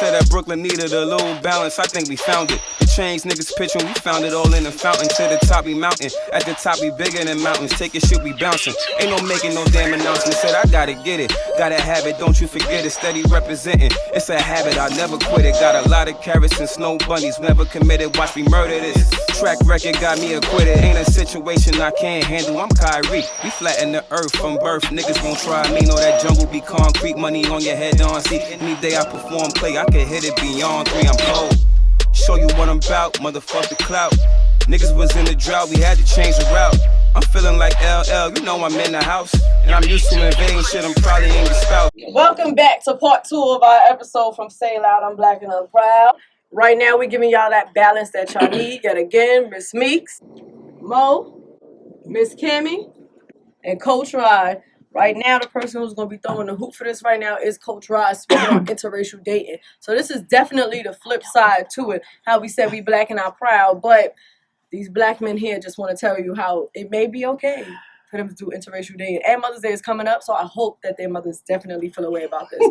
said that Brooklyn needed a little balance, I think we found it. The chains niggas pitching, we found it all in the fountain. To the top we mountain, at the top we bigger than mountains. Take your shit, we bouncing. Ain't no making no damn announcement. Said I gotta get it, gotta have it, don't you forget it. Steady representing, it's a habit, I never quit it. Got a lot of carrots and snow bunnies, never committed. Watch me murder this. Track record got me acquitted. Ain't a situation I can't handle. I'm Kyrie. We flatten the earth from birth. Niggas won't try me. Know that jungle be concrete. Money on your head, on. See, any day I perform play, I can hit it beyond 3. I'm cold. Show you what I'm about, motherfuck the clout. Niggas was in the drought, we had to change the route. I'm feeling like LL, you know I'm in the house. And I'm used to invading shit, I'm probably in the spout. Welcome back to part 2 of our episode from Say Loud, I'm Black and I'm Proud. Right now, we're giving y'all that balance that y'all need. Yet again, Miss Meekz, Mo, Miss Kimmy, and Coach Rod. Right now, the person who's going to be throwing the hoop for this right now is Coach Rod, speaking on interracial dating. So this is definitely the flip side to it, how we said we black and are proud, but these black men here just want to tell you how it may be okay for them to do interracial dating. And Mother's Day is coming up, so I hope that their mothers definitely feel a way about this.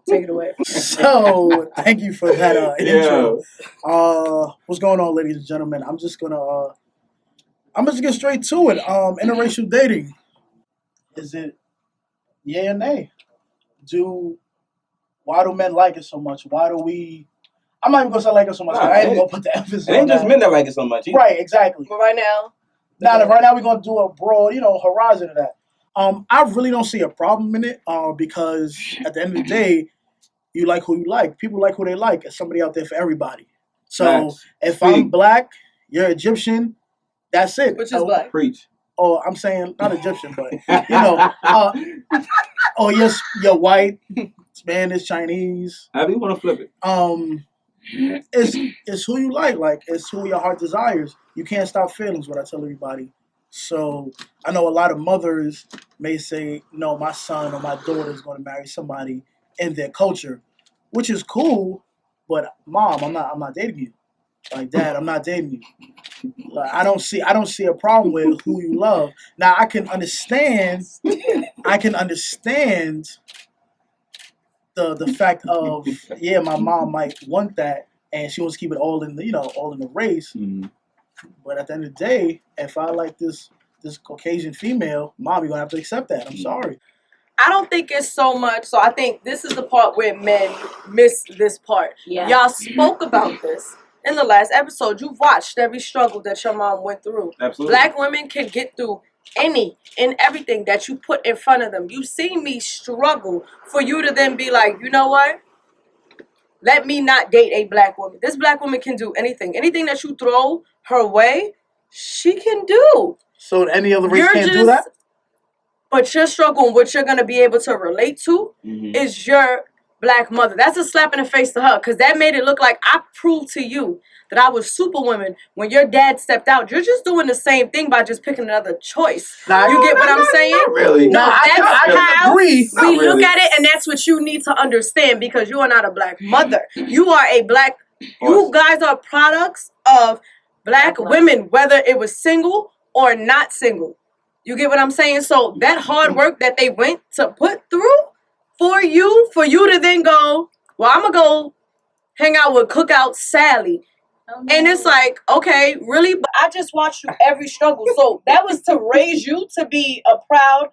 Take it away. So, thank you for that intro. What's going on, ladies and gentlemen? I'm just gonna get straight to it. Interracial dating. Is it yay or nay? Why do men like it so much? Why do we? I'm not even gonna say like it so much. I ain't gonna put the emphasis on it. Ain't just men that like it so much. Either. Right, exactly. But right now, we're gonna do a broad, horizon of that. I really don't see a problem in it. Because at the end of the day, you like who you like. People like who they like. There's somebody out there for everybody. So if I'm black, you're Egyptian. That's it. Which is black. Preach. Oh, I'm saying not Egyptian, but you're white, Spanish, Chinese. However you want to flip it. It's who you like. Like, it's who your heart desires. You can't stop feelings, what I tell everybody. So I know a lot of mothers may say, no, my son or my daughter is going to marry somebody in their culture, which is cool. But mom, I'm not dating you. Like, dad, I'm not dating you. Like, I don't see a problem with who you love. Now I can understand the fact of, my mom might want that and she wants to keep it all in the race. Mm-hmm. But at the end of the day, if I like this Caucasian female, mom, you're gonna have to accept that. I'm sorry. I don't think it's so much. So I think this is the part where men miss this part. Yeah. Y'all spoke about this in the last episode. You've watched every struggle that your mom went through. Absolutely. Black women can get through any and everything that you put in front of them. You see me struggle for you to then be like, you know what? Let me not date a black woman. This black woman can do anything. Anything that you throw her way, she can do. So any other race can't do that? But your struggle and what you're going to be able to relate to is your black mother. That's a slap in the face to her, because that made it look like I proved to you that I was superwoman when your dad stepped out. You're just doing the same thing by just picking another choice. You get what I'm saying? Not really. No, that's how agree. we look at it, and that's what you need to understand, because you are not a black mother. You are a black. You guys are products of black women, whether it was single or not single. You get what I'm saying? So that hard work that they went to put through for you to then go, well, I'm going to go hang out with Cookout Sally. And it's like, okay, really? But I just watched you every struggle. So that was to raise you to be a proud,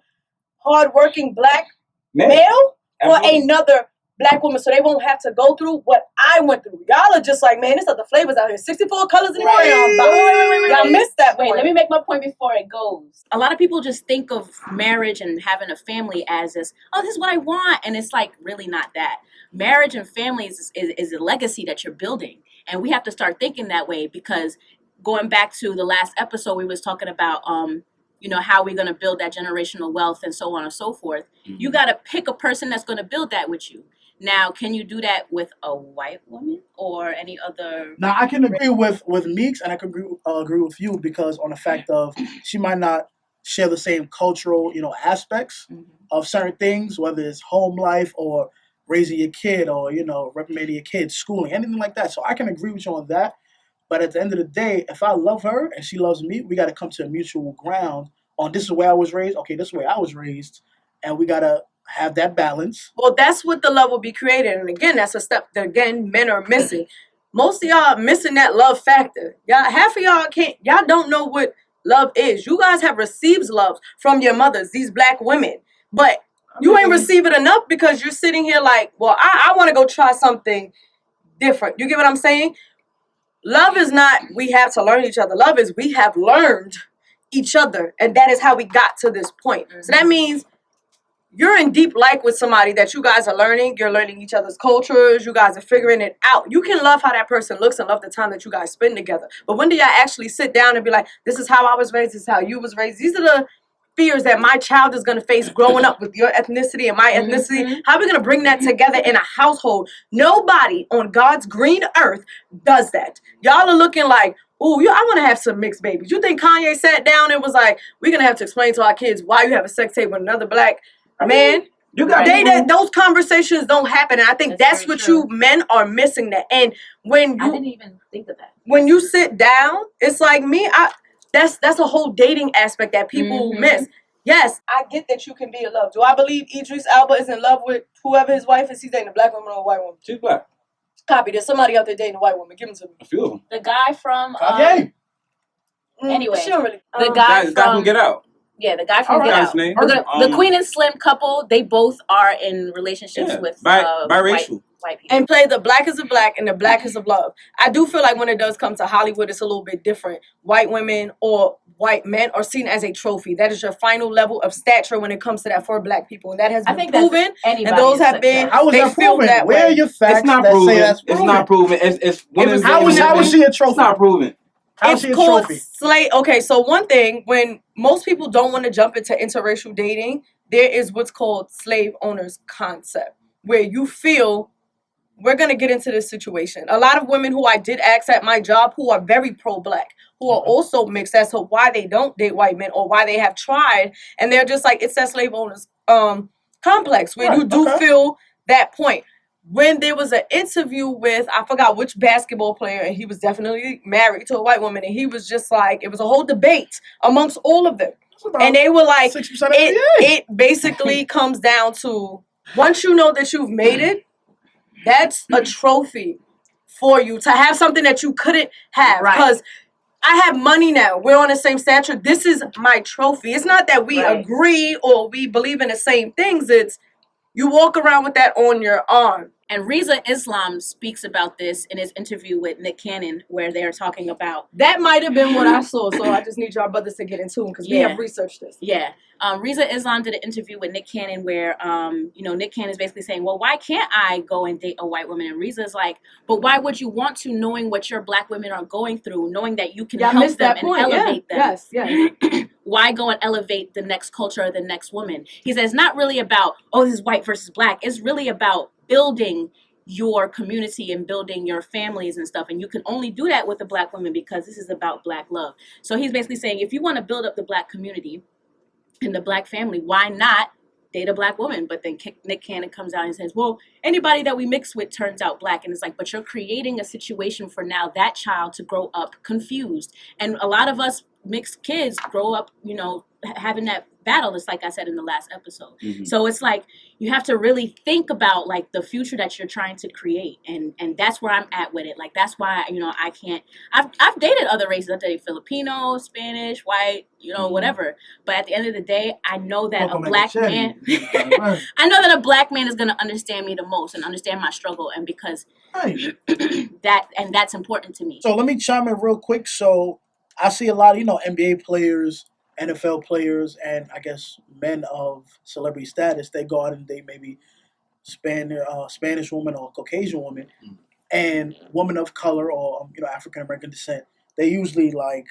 hardworking black male for another black woman, so they won't have to go through what I went through. Y'all are just like, man, there's other flavors out here. 64 colors in the crayon box. Y'all missed that point. Let me make my point before it goes. A lot of people just think of marriage and having a family as this, oh, this is what I want. And it's like really not that. Marriage and family is a legacy that you're building. And we have to start thinking that way, because going back to the last episode, we was talking about, how we're going to build that generational wealth and so on and so forth. Mm-hmm. You got to pick a person that's going to build that with you. Now, can you do that with a white woman or any other? Now, I can agree with Meekz, and I can agree with you, because on the fact of she might not share the same cultural, aspects of certain things, whether it's home life or raising your kid or, reprimanding your kid, schooling, anything like that. So I can agree with you on that. But at the end of the day, if I love her and she loves me, we got to come to a mutual ground on this is the way I was raised. Okay, this is the way I was raised. And we got to have that balance. Well, that's what the love will be created. And again, that's a step that, again, men are missing. Most of y'all missing that love factor. Half of y'all don't know what love is. You guys have received love from your mothers, these black women. But you ain't receive it enough because you're sitting here like, well, I want to go try something different. You get what I'm saying? Love is not we have to learn each other. Love is we have learned each other. And that is how we got to this point. So that means you're in deep like with somebody that you guys are learning. You're learning each other's cultures. You guys are figuring it out. You can love how that person looks and love the time that you guys spend together. But when do y'all actually sit down and be like, this is how I was raised, this is how you was raised? These are the fears that my child is going to face growing up with your ethnicity and my ethnicity. How are we going to bring that together in a household? Nobody on God's green earth does that. Y'all are looking like, ooh, I want to have some mixed babies. You think Kanye sat down and was like, we're going to have to explain to our kids why you have a sex tape with another black man? Those conversations don't happen. And I think that's what you men are missing that. And when I didn't even think of that. When you sit down, it's like me, that's a whole dating aspect that people miss. Yes, I get that you can be in love. Do I believe Idris Elba is in love with whoever his wife is? He's dating a black woman or a white woman? She's black. Copy. There's somebody out there dating a white woman. Give them to me. A few of them. The guy from anyway, she don't really. The guy from Get Out. Yeah, the guy from Get Out. The Queen and Slim couple, they both are in relationships with biracial. White people. And play the black is of black and the black is of love. I do feel like when it does come to Hollywood, it's a little bit different. White women or white men are seen as a trophy. That is your final level of stature when it comes to that for black people. And that has been proven. And those have been, how is they that feel proven? that Where way. are your facts It's not that proven. say that's proven? It's not proven. It's how is she a trophy? It's not proven. How's she a called trophy? Okay, so one thing, when most people don't want to jump into interracial dating, there is what's called slave owners concept, where you feel we're going to get into this situation. A lot of women who I did ask at my job who are very pro-black, who are also mixed as to why they don't date white men or why they have tried. And they're just like, it's that slave owners complex where you do feel that point. When there was an interview with, I forgot which basketball player, and he was definitely married to a white woman, and he was just like, it was a whole debate amongst all of them. And they were like, it basically comes down to, once you know that you've made it, that's a trophy for you to have something that you couldn't have. Because I have money now. We're on the same stature. This is my trophy. It's not that we agree or we believe in the same things. It's you walk around with that on your arm. And Riza Islam speaks about this in his interview with Nick Cannon, where they're talking about... That might have been what I saw, so I just need y'all brothers to get in tune, because we have researched this. Yeah. Riza Islam did an interview with Nick Cannon where, Nick Cannon is basically saying, well, why can't I go and date a white woman? And Riza is like, but why would you want to, knowing what your black women are going through, knowing that you can help them and elevate them? Yes. Why go and elevate the next culture or the next woman? He says, not really about, oh, this is white versus black. It's really about building your community and building your families and stuff. And you can only do that with a black woman because this is about black love. So he's basically saying, if you want to build up the black community and the black family, why not date a black woman? But then Nick Cannon comes out and says, well, anybody that we mix with turns out black. And it's like, but you're creating a situation for now that child to grow up confused. And a lot of us mixed kids grow up, having that battle, just like I said in the last episode. So it's like you have to really think about like the future that you're trying to create, and that's where I'm at with it. Like that's why I can't. I've dated other races. I've dated Filipino, Spanish, white, whatever. But at the end of the day, I know that a black man. I know that a black man is going to understand me the most and understand my struggle, and because that's important to me. So let me chime in real quick. So I see a lot of NBA players, NFL players, and I guess men of celebrity status. They go out and they maybe Spanish woman or Caucasian woman, and women of color or African American descent. They usually like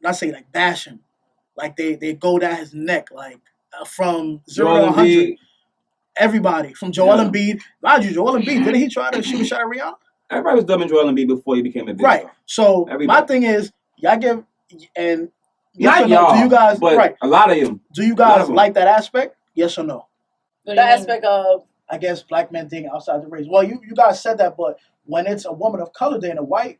not say like bash him, like they go down his neck from 0 to 100. Everybody from Joel Embiid. Mind you, Joel Embiid, didn't he try to shoot a shot at Rihanna? Everybody was dubbing Joel Embiid before he became a big star. So my thing is, y'all give and. Yes Not y'all, do you guys, but a lot of them. Do you guys like that aspect? Yes or no? The aspect of, I guess, black men dating outside the race. Well, you guys said that, but when it's a woman of color dating a white,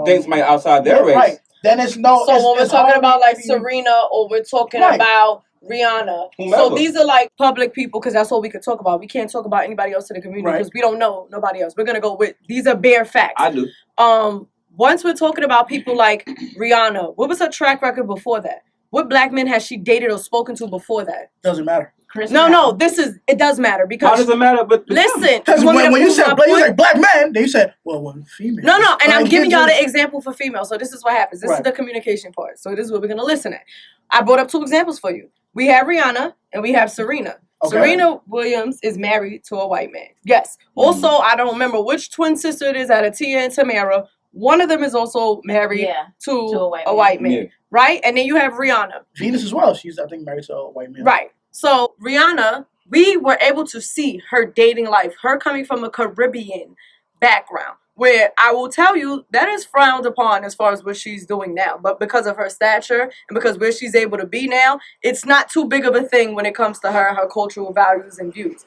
dating somebody outside their race, right? Then it's no. So when we're talking about like Serena, or we're talking about Rihanna. Whomever. So these are like public people because that's all we could talk about. We can't talk about anybody else in the community because we don't know nobody else. We're gonna go with these are bare facts. I do. Once we're talking about people like Rihanna, what was her track record before that? What black men has she dated or spoken to before that? Doesn't matter. No, it does matter because how does it matter? But listen, because when you said black men, then you said, well, one female. No, and I'm giving y'all the example for female. So this is what happens. This is the communication part. So this is what we're gonna listen at. I brought up 2 examples for you. We have Rihanna and we have Serena. Okay. Serena Williams is married to a white man. Yes. Also, I don't remember which twin sister it is out of Tia and Tamara. One of them is also married to a white man. Yeah. Right? And then you have Rihanna. Venus as well. She's, I think, married to a white man. Right. So Rihanna, we were able to see her dating life, her coming from a Caribbean background, where I will tell you that is frowned upon as far as what she's doing now. But because of her stature and because where she's able to be now, it's not too big of a thing when it comes to her cultural values and views.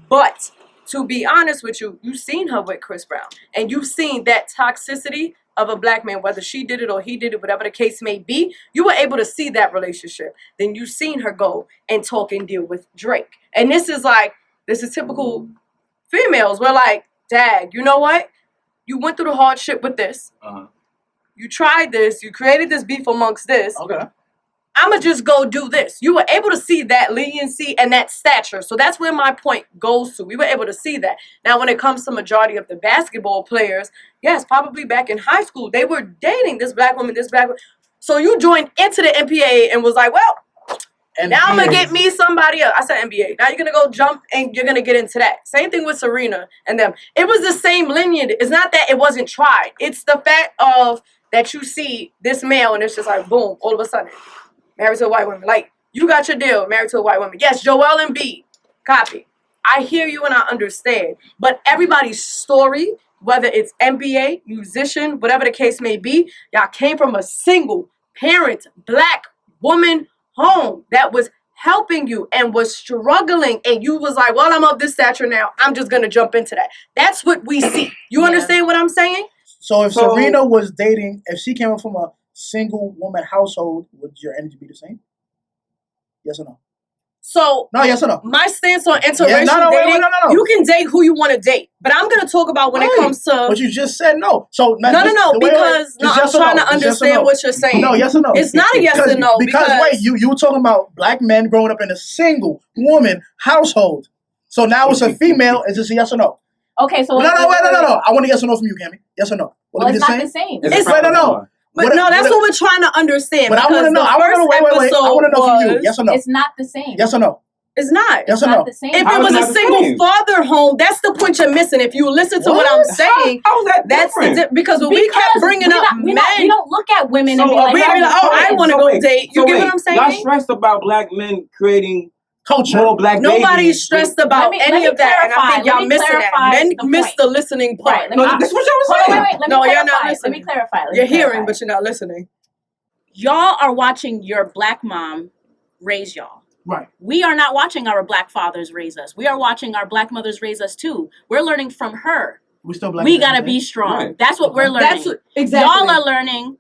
But to be honest with you, you've seen her with Chris Brown. And you've seen that toxicity of a black man, whether she did it or he did it, whatever the case may be, you were able to see that relationship. Then you've seen her go and talk and deal with Drake. And this is typical females. We're like, dag, you know what? You went through the hardship with this. You tried this. You created this beef amongst this. Okay. I'ma just go do this. You were able to see that leniency and that stature. So that's where my point goes to. We were able to see that. Now, when it comes to majority of the basketball players, yes, probably back in high school, they were dating this black woman, this black woman. So you joined into the NBA and was like, well, NBA. Now I'm going to get me somebody else. I said NBA. Now you're going to go jump and you're going to get into that. Same thing with Serena and them. It was the same lineage. It's not that it wasn't tried. It's the fact of that you see this male and it's just like, boom, all of a sudden. Married to a white woman. Like, you got your deal, married to a white woman. Yes, Joel Embiid. Copy. I hear you and I understand. But everybody's story, whether it's NBA, musician, whatever the case may be, y'all came from a single parent, black woman home that was helping you and was struggling. And you was like, well, I'm of this stature now. I'm just going to jump into that. That's what we see. You understand what I'm saying? So if Serena was dating, if she came from a single woman household, would your energy be the same? Yes or no? So no, yes or no? My stance on interracial dating, no. You can date who you want to date, but I'm gonna talk about when it comes to. But you just said no. So no, because I'm trying to understand what you're saying. No, yes or no? It's not a yes or no because wait, you were talking about black men growing up in a single woman household. So now it's a female. Is this a yes or no? Okay, so no. I want a yes or no from you, Cammy. Yes or no? Well, it's not the same. It's no. But that's what we're trying to understand. But I want to know. I want to know from you. Yes or no? It's not the same. Yes or no? It's not. Yes or no? The same. If it was a single father home, that's the point you're missing. If you listen to what I'm saying, how is that different? Because we kept bringing up men. We don't look at women and be like, I want to go date. You get what I'm saying? Y'all stressed about black men creating culture. More black Nobody's stressed about any of that, and I think y'all missing that. Men miss the listening part. No, this is what y'all was saying. No, you're not listening. Let me clarify. You're hearing, but you're not listening. Y'all are watching your black mom raise y'all. Right. We are not watching our black fathers raise us. We are watching our black mothers raise us too. We're learning from her. We gotta be strong. Right. That's what we're learning. Exactly. Y'all are learning,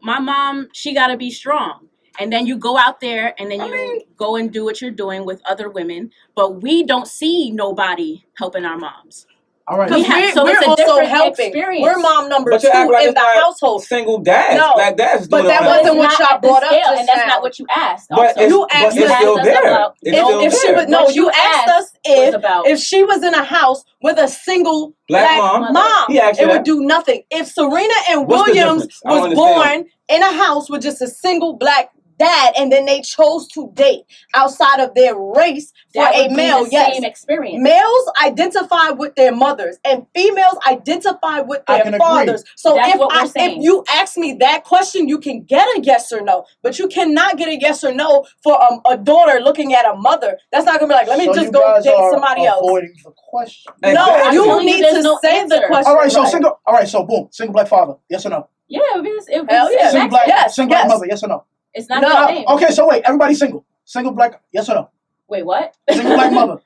my mom, she gotta be strong. And then you go out there and then you go and do what you're doing with other women. But we don't see nobody helping our moms. All right. We're also helping. Experience. We're mom number 2 in the household. Single dads. No, black dads. But that wasn't what y'all brought up. And that's not what you asked. But you asked us still there. You asked us if she was in a house with a single black mom, it would do nothing. If Serena and Williams was born in a house with just a single black dad, and then they chose to date outside of their race for a male. Yes, same experience. Males identify with their mothers, and females identify with their fathers. Agree. So if you ask me that question, you can get a yes or no, but you cannot get a yes or no for a daughter looking at a mother. That's not gonna be like, let me just go date somebody else. Avoiding the question. No, you need to say the question. All right, so single. All right, so boom, single black father. Yes or no? Yeah, it single black mother. Yes or no? It's not the same. Okay, so wait, everybody single. Single black, yes or no? Wait, what? Single black mother.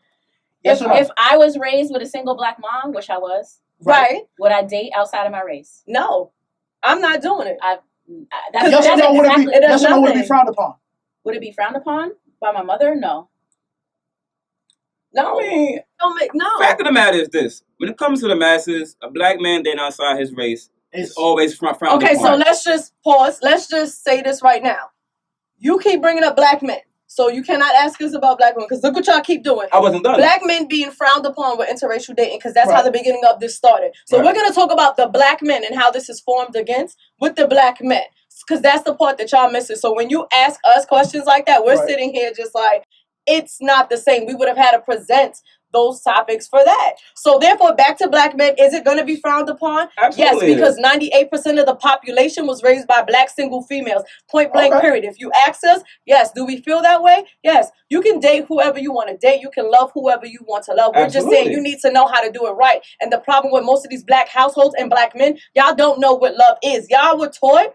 Yes or no? If I was raised with a single black mom, which I was, right, would I date outside of my race? No, I'm not doing it. Yes or no, would it be frowned upon? Would it be frowned upon? By my mother? No. No, I mean, don't make no. fact of the matter is this: when it comes to the masses, a black man dating outside his race is always frowned Okay, so upon. let's just pause. Let's just say this right now. You keep bringing up black men, so you cannot ask us about black women because look what y'all keep doing. I wasn't done. Black men being frowned upon with interracial dating because that's how Right. the beginning of this started. So Right. we're gonna talk about the black men and how this is formed against with the black men because that's the part that y'all missing. So when you ask us questions like that, we're Right. sitting here just like it's not the same. We would have had to present those topics for that. So therefore, back to black men, is it going to be frowned upon? Absolutely Yes, because is. 98% of the population was raised by black single females. Point blank, Okay. period. If you ask us, yes, do we feel that way? Yes. You can date whoever you want to date. You can love whoever you want to love. We're just saying Absolutely. you need to know how to do it right. And the problem with most of these black households and black men, y'all don't know what love is. Y'all were taught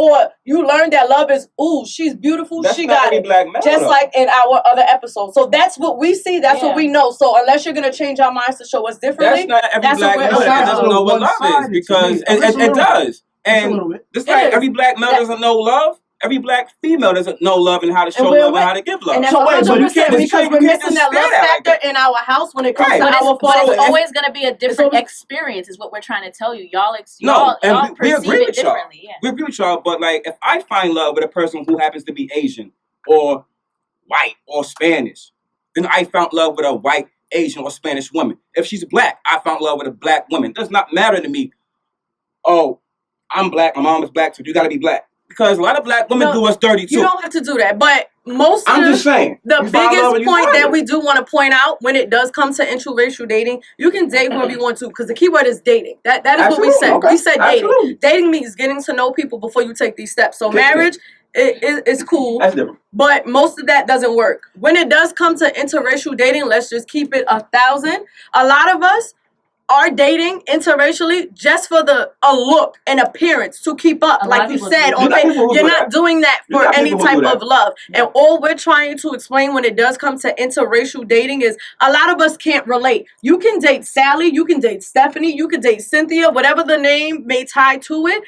or you learned that love is, ooh, she's beautiful, That's she not got every it. black man. Just though. like in our other episodes. So that's what we see. That's what Yeah. we know. So unless you're going to change our minds to show us differently, That's not every that's black what male we're that allowed. doesn't know what love is One-sided to because me. At least a it little bit. does. Just a And little bit. just It like is. every black male That- doesn't know love, every black female doesn't know love and how to show we're love with- and how to give love. and that's So wait, so you 100% can't- because you we're can't missing just that love say that like factor in our house when it comes Right. to But our it's father. always going to be a different always- experience, is what we're trying to tell you. Y'all No, and y'all we perceive agree it with y'all. differently. Yeah. We agree with y'all, but like if I find love with a person who happens to be Asian or white or Spanish, then I found love with a white, Asian, or Spanish woman. If she's black, I found love with a black woman. It does not matter to me. Oh, I'm black, my mom is black, so you gotta be black. Because a lot of black women No, do us dirty too. You don't have to do that. But most of I'm just saying. the you find love and biggest you point find that it. we do want to point out when it does come to interracial dating, you can date whoever you want to because the key word is dating. That is what we Absolutely. said. Okay. We said dating. Absolutely. Dating means getting to know people before you take these steps. So Kick it. marriage is cool. That's different. But most of that doesn't work. When it does come to interracial dating, let's just keep it 1,000. A lot of us are dating interracially just for a look and appearance to keep up. A lot Like of you people said, do. on You got page, people who you're do not that. doing that You for got any people who type do that. of love. And all we're trying to explain when it does come to interracial dating is a lot of us can't relate. You can date Sally, you can date Stephanie, you can date Cynthia, whatever the name may tie to it.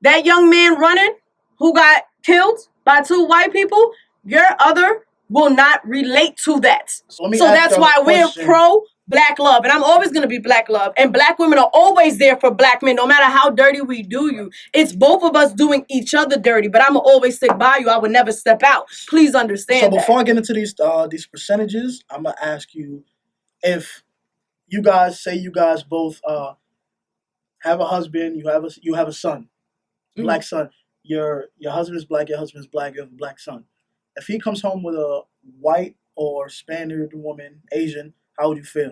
That young man running who got killed by 2 white people, your other will not relate to that. So let me So ask that's y'all why a we're question. pro black love. And I'm always going to be black love. And black women are always there for black men, no matter how dirty we do you. It's both of us doing each other dirty, but I'm going to always stick by you. I would never step out. Please understand So that. before I get into these percentages, I'm gonna ask you if you guys say you guys both have a husband, you have a son, black son. Your husband is black, your husband is black, you have a black son. If he comes home with a white or Spaniard woman, Asian, how would you feel?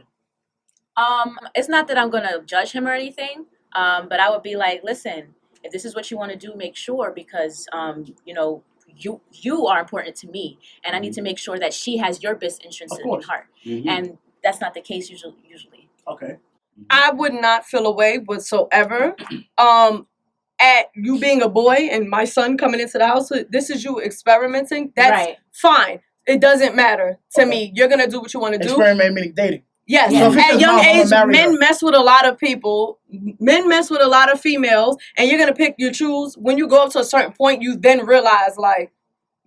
It's not that I'm gonna judge him or anything, but I would be like, listen, if this is what you want to do, make sure because you are important to me, and I need to make sure that she has your best interests Of in course. heart, Mhm. and that's not the case usually. Okay. I would not feel away whatsoever. At you being a boy and my son coming into the house, this is you experimenting. That's Right. fine. It doesn't matter to Okay. me. You're gonna do what you want to do. Experiment meaning dating. Yes. So if he At says, young "Mom, I'ma age, marry men her." mess with a lot of people. Men mess with a lot of females, and you're gonna pick your choose. When you go up to a certain point, you then realize like,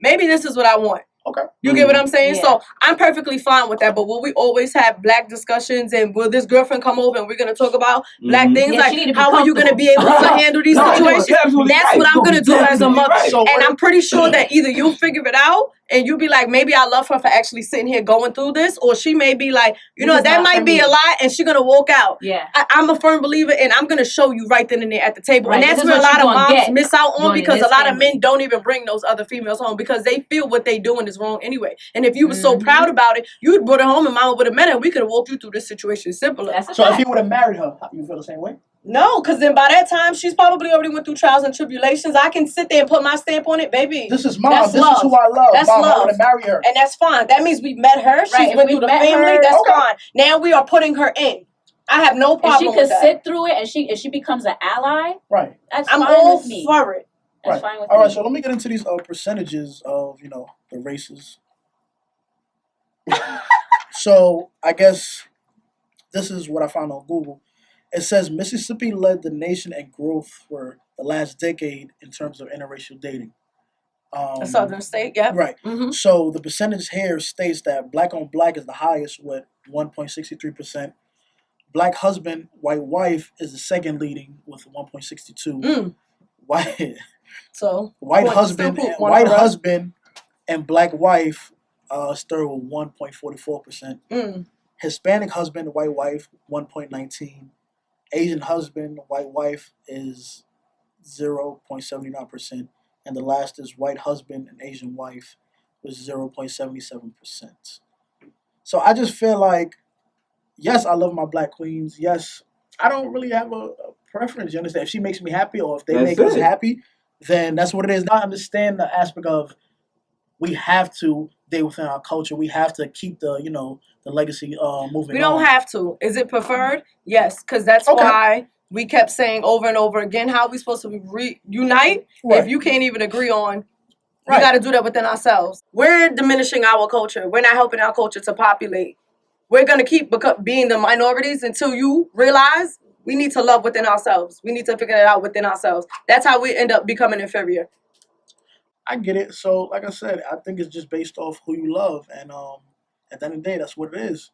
maybe this is what I want. Okay. You get what I'm saying? Yeah. So I'm perfectly fine with that. But will we always have black discussions and will this girlfriend come over and we're gonna talk about black Mhm. things? Yeah, she need like to be how are you gonna be able to comfortable. handle these No, situations? you're absolutely That's right. what I'm You're gonna do as a absolutely mother. right. So And what I'm pretty sure that either you figure it out and you be like, maybe I love her for actually sitting here going through this, or she may be like, you This know, is that not might for be me. a lot, and she's gonna walk out. Yeah. I'm a firm believer, and I'm gonna show you right then and there at the table. Right, And that's this is where a what lot you of gonna moms get miss out on joining because a this lot of family. men don't even bring those other females home because they feel what they doing is wrong anyway. And if you were so Mhm. proud about it, you'd brought her home and mama would have met her. We could have walked you through this situation simpler. That's a So if fact. he would have married her, you feel the same way? No, because then by that time, she's probably already went through trials and tribulations. I can sit there and put my stamp on it, baby. This is mom. That's This love. is who I love. That's Mom, I love. want to marry her. And that's fine. That means we met her. She's Right, if went we through the met family. her- That's Okay. fine. Now we are putting her in. I have no If problem she with could that. sit through it and if she becomes an ally, Right. that's I'm fine all with me. for it. That's Right. fine with All me. right. So let me get into these percentages of the races. So I guess this is what I found on Google. It says Mississippi led the nation in growth for the last decade in terms of interracial dating. A southern state, yeah. Right. Mm-hmm. So the percentage here states that black on black is the highest with 1.63%. Black husband, white wife is the second leading with 1.62. White So white point- husband still and one white for us. husband and black wife is third with 1.44%. Hispanic husband, white wife 1.19. Asian husband, white wife is 0.79%, and the last is white husband and Asian wife with 0.77%. So I just feel like, yes, I love my black queens. Yes, I don't really have a preference. You understand? If she makes me happy or if they That's make us it. happy, then that's what it is. Now I understand the aspect of we have to date within our culture. We have to keep the the legacy moving. We don't on. have to. Is it preferred? Yes, because that's Okay. why we kept saying over and over again how we supposed to reunite Right. if you can't even agree on. We Right. got to do that within ourselves. We're diminishing our culture. We're not helping our culture to populate. We're going to keep being the minorities until you realize we need to love within ourselves. We need to figure it out within ourselves. That's how we end up becoming inferior. I get it. So, like I said, I think it's just based off who you love, and at the end of the day, that's what it is.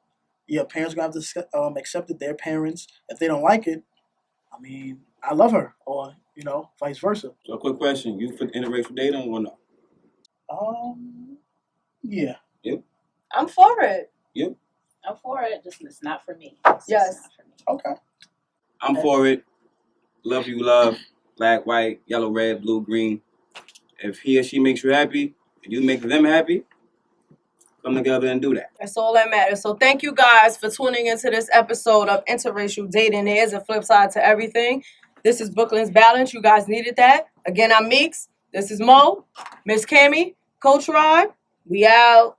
Your parents gonna have to accept it. Their parents, if they don't like it, I mean, I love her, or vice versa. So, quick question: you for interracial dating or no? Yeah. Yep. I'm for it. Yep. I'm for it. Just it's not for me. Yes. Not for me. Okay. I'm for it. Love you, love. Black, white, yellow, red, blue, green. If he or she makes you happy, and you make them happy, come together and do that. That's all that matters. So thank you guys for tuning into this episode of Interracial Dating. There is a flip side to everything. This is Brooklyn's Balance. You guys needed that. Again, I'm Meekz. This is Mo, Miss Cammy, Coach Rod. We out.